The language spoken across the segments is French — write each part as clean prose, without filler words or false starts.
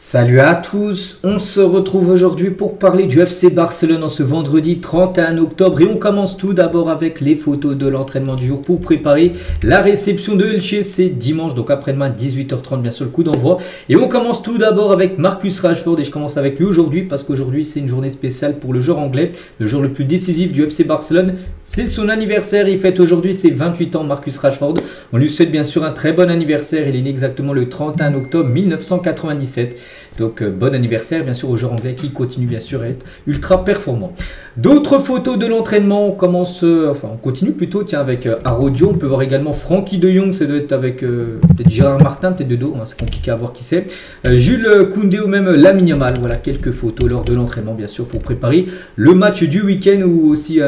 Salut à tous, on se retrouve aujourd'hui pour parler du FC Barcelone en ce vendredi 31 octobre et on commence tout d'abord avec les photos de l'entraînement du jour pour préparer la réception de Elche. C'est dimanche, donc après-demain 18h30 bien sûr le coup d'envoi, et on commence tout d'abord avec Marcus Rashford et je commence avec lui aujourd'hui parce qu'aujourd'hui c'est une journée spéciale pour le joueur anglais, le joueur le plus décisif du FC Barcelone. C'est son anniversaire, il fête aujourd'hui ses 28 ans Marcus Rashford. On lui souhaite bien sûr un très bon anniversaire, il est né exactement le 31 octobre 1997. Donc bon anniversaire bien sûr au joueur anglais qui continue bien sûr à être ultra performant. D'autres photos de l'entraînement, on continue plutôt tiens avec Araujo. On peut voir également Frankie de Jong, ça doit être avec peut-être Gérard Martin, peut-être de dos, hein, c'est compliqué à voir qui c'est. Jules Koundé ou même Lamine Yamal, voilà quelques photos lors de l'entraînement bien sûr pour préparer le match du week-end, ou aussi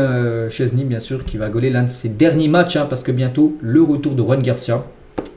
Chesney bien sûr qui va gauler l'un de ses derniers matchs hein, parce que bientôt le retour de Juan Garcia.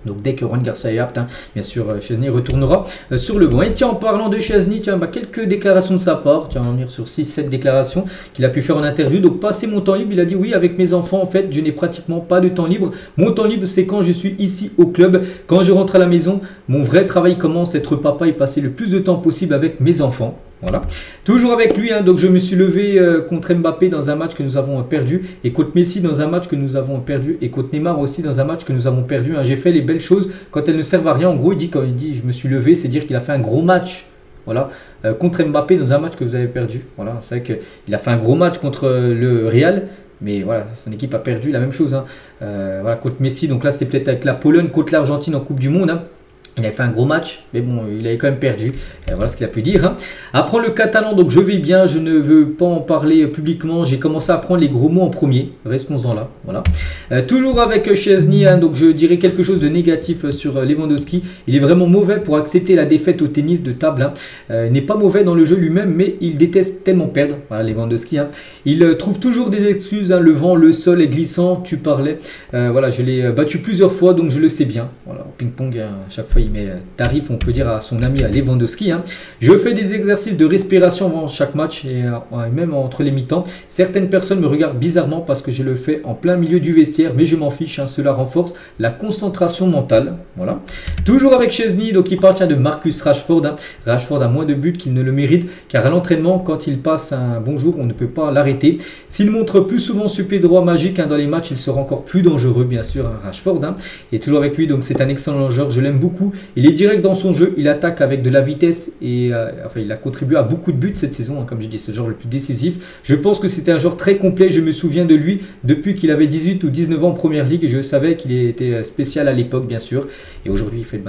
Donc dès que Juan Garcia est apte, hein, bien sûr, Chesney retournera sur le banc. Et tiens, en parlant de Chesney, quelques déclarations de sa part. Tiens, on va venir sur 6-7 déclarations qu'il a pu faire en interview. Donc passer mon temps libre, il a dit oui, avec mes enfants, en fait, je n'ai pratiquement pas de temps libre. Mon temps libre, c'est quand je suis ici au club. Quand je rentre à la maison, mon vrai travail commence, être papa et passer le plus de temps possible avec mes enfants. Voilà. Toujours avec lui, hein, donc je me suis levé contre Mbappé dans un match que nous avons perdu, et contre Messi dans un match que nous avons perdu, et contre Neymar aussi dans un match que nous avons perdu. Hein. J'ai fait les belles choses quand elles ne servent à rien. En gros, quand il dit je me suis levé, c'est dire qu'il a fait un gros match. Voilà, contre Mbappé dans un match que vous avez perdu. Voilà, c'est vrai qu'il a fait un gros match contre le Real. Mais voilà, son équipe a perdu la même chose. Hein. Voilà, contre Messi, donc là c'était peut-être avec la Pologne, contre l'Argentine en Coupe du Monde. Hein. Il avait fait un gros match, mais bon, il avait quand même perdu. Et voilà ce qu'il a pu dire. Hein. Apprendre le catalan, donc je vais bien, je ne veux pas en parler publiquement. J'ai commencé à apprendre les gros mots en premier. Restons-en là. Voilà. Toujours avec Chesney, hein, donc je dirais quelque chose de négatif sur Lewandowski. Il est vraiment mauvais pour accepter la défaite au tennis de table. Hein. Il n'est pas mauvais dans le jeu lui-même, mais il déteste tellement perdre. Voilà, Lewandowski. Hein. Il trouve toujours des excuses. Hein. Le vent, le sol est glissant. Tu parlais. Voilà, je l'ai battu plusieurs fois, donc je le sais bien. Voilà, au ping-pong, à chaque fois. Il met tarif, on peut dire, à son ami à Lewandowski. Hein. Je fais des exercices de respiration avant chaque match et même entre les mi-temps. Certaines personnes me regardent bizarrement parce que je le fais en plein milieu du vestiaire, mais je m'en fiche. Hein. Cela renforce la concentration mentale. Voilà. Toujours avec Chesney, donc il parle de Marcus Rashford. Hein. Rashford a moins de buts qu'il ne le mérite, car à l'entraînement, quand il passe un bon jour, on ne peut pas l'arrêter. S'il montre plus souvent ce pied droit magique hein, dans les matchs, il sera encore plus dangereux, bien sûr, hein, Rashford. Hein. Et toujours avec lui, donc c'est un excellent joueur, je l'aime beaucoup. Il est direct dans son jeu, il attaque avec de la vitesse et il a contribué à beaucoup de buts cette saison. Hein, comme je dis, c'est le joueur le plus décisif. Je pense que c'était un joueur très complet. Je me souviens de lui depuis qu'il avait 18 ou 19 ans en première ligue et je savais qu'il était spécial à l'époque, bien sûr. Et aujourd'hui, il fait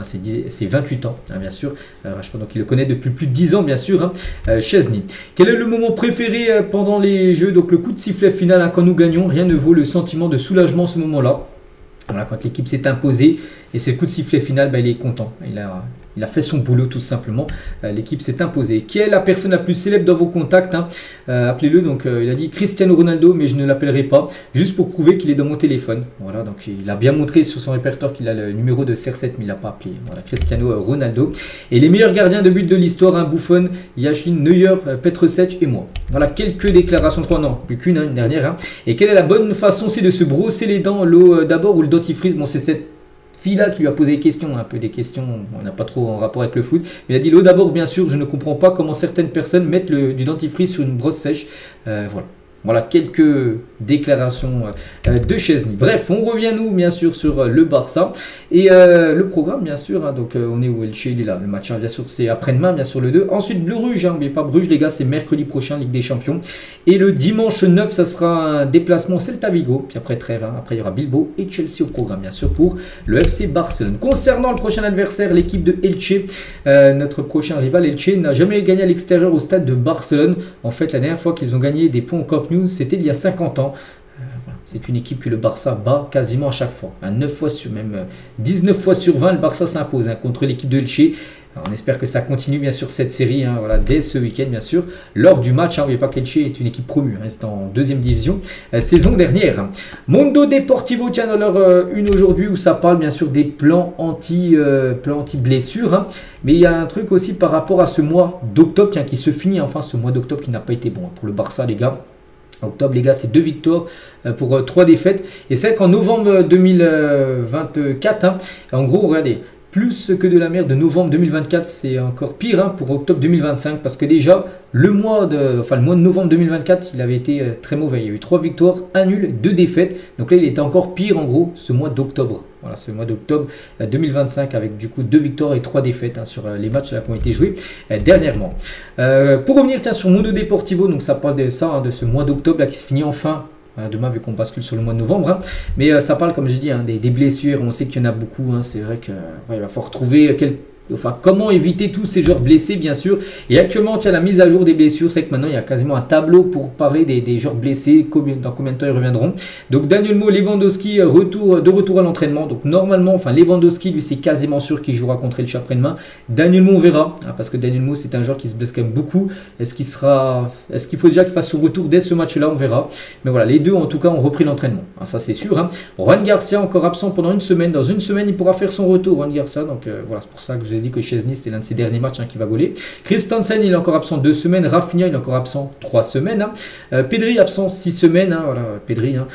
ses 28 ans, hein, bien sûr. Donc il le connaît depuis plus de 10 ans, bien sûr. Hein, Chesney. Quel est le moment préféré pendant les jeux? Donc le coup de sifflet final, hein, quand nous gagnons, rien ne vaut le sentiment de soulagement ce moment-là. Voilà, quand l'équipe s'est imposée et c'est le coup de sifflet final, il est content. Il a fait son boulot tout simplement. L'équipe s'est imposée. Qui est la personne la plus célèbre dans vos contacts hein? Appelez-le. Donc il a dit Cristiano Ronaldo, mais je ne l'appellerai pas, juste pour prouver qu'il est dans mon téléphone. Voilà, donc il a bien montré sur son répertoire qu'il a le numéro de CR7, mais il l'a pas appelé. Voilà, Cristiano Ronaldo. Et les meilleurs gardiens de but de l'histoire, hein, Buffon, Yashin, Neuer, Petrosec et moi. Voilà quelques déclarations, je crois, non, plus qu'une, hein, une dernière. Hein. Et quelle est la bonne façon, c'est de se brosser les dents, l'eau d'abord ou le dentifrice? Bon, c'est cette fille-là qui lui a posé des questions, un peu des questions, on n'a pas trop en rapport avec le foot. Mais il a dit, l'eau d'abord, bien sûr, je ne comprends pas comment certaines personnes mettent du dentifrice sur une brosse sèche. Voilà. Voilà quelques déclarations de Chesney. Bref, on revient nous bien sûr sur le Barça et le programme bien sûr. Hein, donc on est où Elche, il est là. Le match hein, bien sûr c'est après-demain bien sûr le 2. Ensuite Bleu-Rouge, hein, n'oubliez pas Bruges les gars, c'est mercredi prochain Ligue des Champions. Et le dimanche 9 ça sera un déplacement Celta Vigo. Puis après Trèves, hein, après il y aura Bilbao et Chelsea au programme bien sûr pour le FC Barcelone. Concernant le prochain adversaire, l'équipe de Elche, notre prochain rival Elche n'a jamais gagné à l'extérieur au stade de Barcelone. En fait la dernière fois qu'ils ont gagné des points au Camp Nou, c'était il y a 50 ans. Voilà. C'est une équipe que le Barça bat quasiment à chaque fois. 9 fois sur, même 19 fois sur 20, le Barça s'impose hein, contre l'équipe de Elche. On espère que ça continue bien sûr cette série, hein, voilà, dès ce week-end bien sûr. Lors du match, n'oubliez pas qu'Elche est une équipe promue, hein, c'est en deuxième division saison dernière. Mondo Deportivo, tiens dans leur une aujourd'hui où ça parle bien sûr des plans anti-blessures. Hein. Mais il y a un truc aussi par rapport à ce mois d'octobre qui se finit, enfin ce mois d'octobre qui n'a pas été bon hein, pour le Barça les gars. Octobre les gars c'est 2 victoires pour 3 défaites. Et c'est qu'en novembre 2024, hein, en gros regardez. plus que de la merde de novembre 2024, c'est encore pire hein, pour octobre 2025 parce que déjà le mois de novembre 2024 il avait été très mauvais. Il y a eu 3 victoires, 1 nul, 2 défaites. Donc là il était encore pire en gros ce mois d'octobre. Voilà, c'est le mois d'octobre 2025 avec du coup 2 victoires et 3 défaites hein, sur les matchs là, qui ont été joués dernièrement. Pour revenir tiens, sur Mundo Deportivo, donc ça parle de ça, hein, de ce mois d'octobre qui se finit enfin. Demain, vu qu'on bascule sur le mois de novembre, hein. Mais ça parle, comme j'ai dit, hein, des blessures. On sait qu'il y en a beaucoup. Hein. C'est vrai qu'il va falloir trouver comment éviter tous ces joueurs blessés, bien sûr. Et actuellement, tu as la mise à jour des blessures. C'est que maintenant, il y a quasiment un tableau pour parler des joueurs blessés. Dans combien de temps ils reviendront. Donc, Daniel Lewandowski, de retour à l'entraînement. Donc, normalement, Lewandowski, lui, c'est quasiment sûr qu'il jouera contre El Che après-demain. Daniel Mo, on verra. Hein, parce que Daniel Mo, c'est un joueur qui se blesse quand même beaucoup. Est-ce qu'il faut déjà qu'il fasse son retour dès ce match-là? On verra. Mais voilà, les deux, en tout cas, ont repris l'entraînement. Hein, ça, c'est sûr. Hein. Juan Garcia, encore absent pendant une semaine. Dans une semaine, il pourra faire son retour, Juan Garcia. Donc, voilà, c'est pour ça que je dit que Chesney c'était l'un de ses derniers matchs hein, qui va gauler. Christensen il est encore absent 2 semaines. Rafinha il est encore absent 3 semaines. Hein. Pedri absent 6 semaines. Hein, voilà, Pedri hein,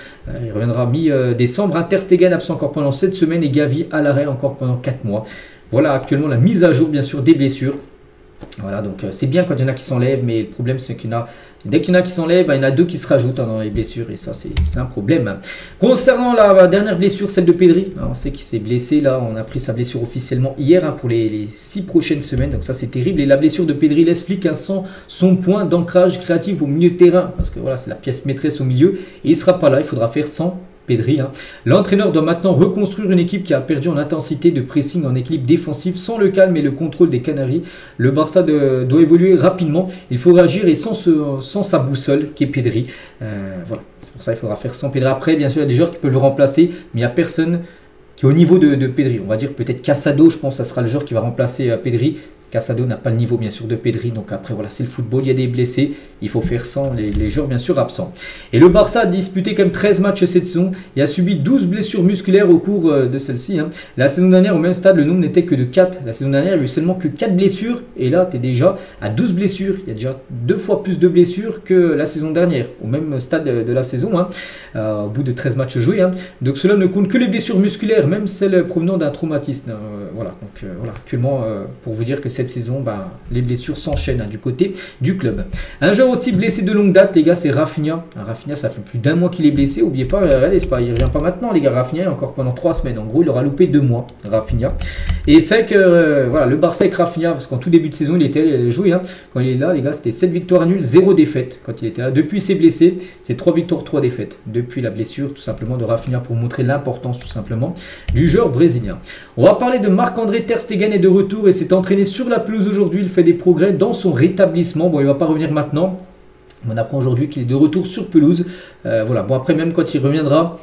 il reviendra mi-décembre. Hein. Ter Stegen absent encore pendant 7 semaines et Gavi à l'arrêt encore pendant 4 mois. Voilà actuellement la mise à jour bien sûr des blessures. Voilà, donc c'est bien quand il y en a qui s'enlèvent, mais le problème c'est qu'il y en a, dès qu'il y en a qui s'enlèvent, il y en a 2 qui se rajoutent hein, dans les blessures, et ça c'est un problème. Concernant la dernière blessure, celle de Pedri, hein, on sait qu'il s'est blessé, là on a pris sa blessure officiellement hier hein, pour les 6 prochaines semaines, donc ça c'est terrible. Et la blessure de Pedri laisse flic hein, sans son point d'ancrage créatif au milieu de terrain, parce que voilà c'est la pièce maîtresse au milieu, et il ne sera pas là, il faudra faire sans Pedri. Hein. L'entraîneur doit maintenant reconstruire une équipe qui a perdu en intensité de pressing en équilibre défensif sans le calme et le contrôle des Canaries. Le Barça doit évoluer rapidement. Il faut réagir et sans sa boussole qui est Pedri. Voilà, c'est pour ça qu'il faudra faire sans Pedri. Après, bien sûr, il y a des joueurs qui peuvent le remplacer, mais il n'y a personne qui est au niveau de Pedri. On va dire peut-être Casado, je pense que ça sera le joueur qui va remplacer Pedri. Casado n'a pas le niveau bien sûr de Pedri, donc après voilà c'est le football, il y a des blessés, il faut faire sans les joueurs bien sûr absents. Et le Barça a disputé quand même 13 matchs cette saison et a subi 12 blessures musculaires au cours de celle-ci. Hein. La saison dernière au même stade le nombre n'était que de 4, la saison dernière il y a eu seulement que 4 blessures et là tu es déjà à 12 blessures, il y a déjà 2 fois plus de blessures que la saison dernière, au même stade de la saison, hein, au bout de 13 matchs joués. Hein. Donc cela ne compte que les blessures musculaires, même celles provenant d'un traumatisme. Voilà, donc voilà, actuellement pour vous dire que cette saison, les blessures s'enchaînent hein, du côté du club. Un joueur aussi blessé de longue date, les gars, c'est Rafinha. Rafinha, ça fait plus d'1 mois qu'il est blessé. N'oubliez pas, regardez, il revient pas maintenant, les gars. Rafinha est encore pendant 3 semaines. En gros, il aura loupé 2 mois, Rafinha. Et c'est que voilà, le Barça avec Rafinha, parce qu'en tout début de saison, il était joué. Hein, quand il est là, les gars, c'était 7 victoires nulles, 0 défaites quand il était là. Depuis ses blessés, c'est 3 victoires, 3 défaites. Depuis la blessure, tout simplement, de Rafinha pour montrer l'importance, tout simplement, du joueur brésilien. On va parler de Marc-André Ter Stegen est de retour et s'est entraîné sur la pelouse aujourd'hui. Il fait des progrès dans son rétablissement. Bon, il ne va pas revenir maintenant. On apprend aujourd'hui qu'il est de retour sur pelouse. Voilà. Bon, après, même quand il reviendra,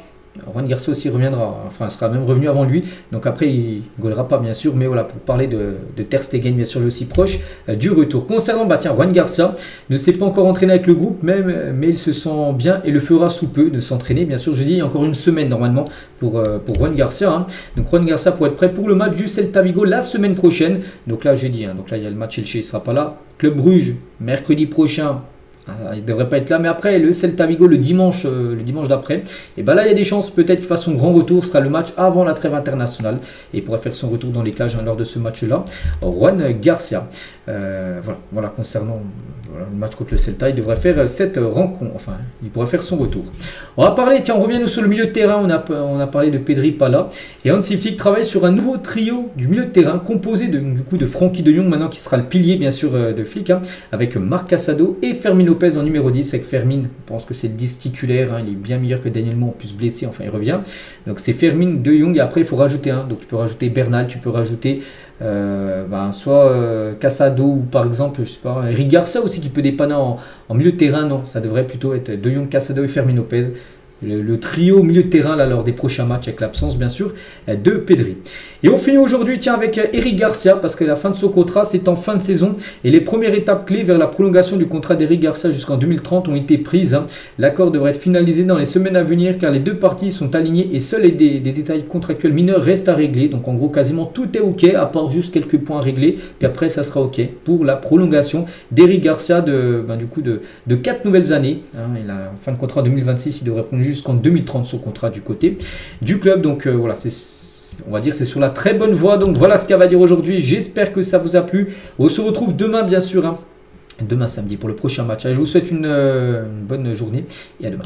Juan Garcia aussi reviendra. Enfin, il sera même revenu avant lui. Donc après, il ne gaulera pas, bien sûr. Mais voilà, pour parler de Ter Stegen, bien sûr, lui aussi proche du retour. Concernant, Juan Garcia ne s'est pas encore entraîné avec le groupe, mais il se sent bien et le fera sous peu de s'entraîner. Bien sûr, je dis encore une semaine normalement pour Juan Garcia. Hein. Donc Juan Garcia pour être prêt pour le match du Celta Vigo la semaine prochaine. Donc là, j'ai dit, hein, donc là, il y a le match Elche, il ne sera pas là. Club Bruges, mercredi prochain. Il ne devrait pas être là, mais après le Celta Vigo le dimanche d'après, et là il y a des chances peut-être qu'il fasse son grand retour, ce sera le match avant la trêve internationale et il pourra faire son retour dans les cages hein, lors de ce match-là. Juan Garcia, voilà concernant le match contre le Celta, il devrait faire cette rencontre, enfin il pourrait faire son retour. On va parler, tiens on revient sur le milieu de terrain, on a parlé de Pedri pas là, et Hansi Flick travaille sur un nouveau trio du milieu de terrain composé du coup de Frenkie de Jong maintenant qui sera le pilier bien sûr de Flick, hein, avec Marc Casado et Fermin Lopez en numéro 10, avec Fermin, on pense que c'est le 10 titulaire, hein, il est bien meilleur que Daniel Mo, en plus blessé, enfin il revient. Donc c'est Fermin, De Jong, et après il faut rajouter un, donc tu peux rajouter Bernal, tu peux rajouter soit Casado ou par exemple, je sais pas, Eric Garcia aussi qui peut dépanner en milieu de terrain, non, ça devrait plutôt être De Jong, Casado et Fermin Lopez. Le trio au milieu de terrain là, lors des prochains matchs avec l'absence bien sûr de Pedri. Et on finit aujourd'hui avec Eric Garcia parce que la fin de son contrat c'est en fin de saison et les premières étapes clés vers la prolongation du contrat d'Eric Garcia jusqu'en 2030 ont été prises. Hein. L'accord devrait être finalisé dans les semaines à venir car les deux parties sont alignées et seuls des détails contractuels mineurs restent à régler. Donc en gros quasiment tout est ok à part juste quelques points à régler puis après ça sera ok pour la prolongation d'Eric Garcia de 4 nouvelles années. Hein. Il a en fin de contrat en 2026, il devrait prendre jusqu'en 2030 son contrat du côté du club. Donc voilà, on va dire c'est sur la très bonne voie. Donc voilà ce qu'elle va dire aujourd'hui. J'espère que ça vous a plu. On se retrouve demain bien sûr, hein. Demain samedi pour le prochain match. Allez, je vous souhaite une bonne journée et à demain.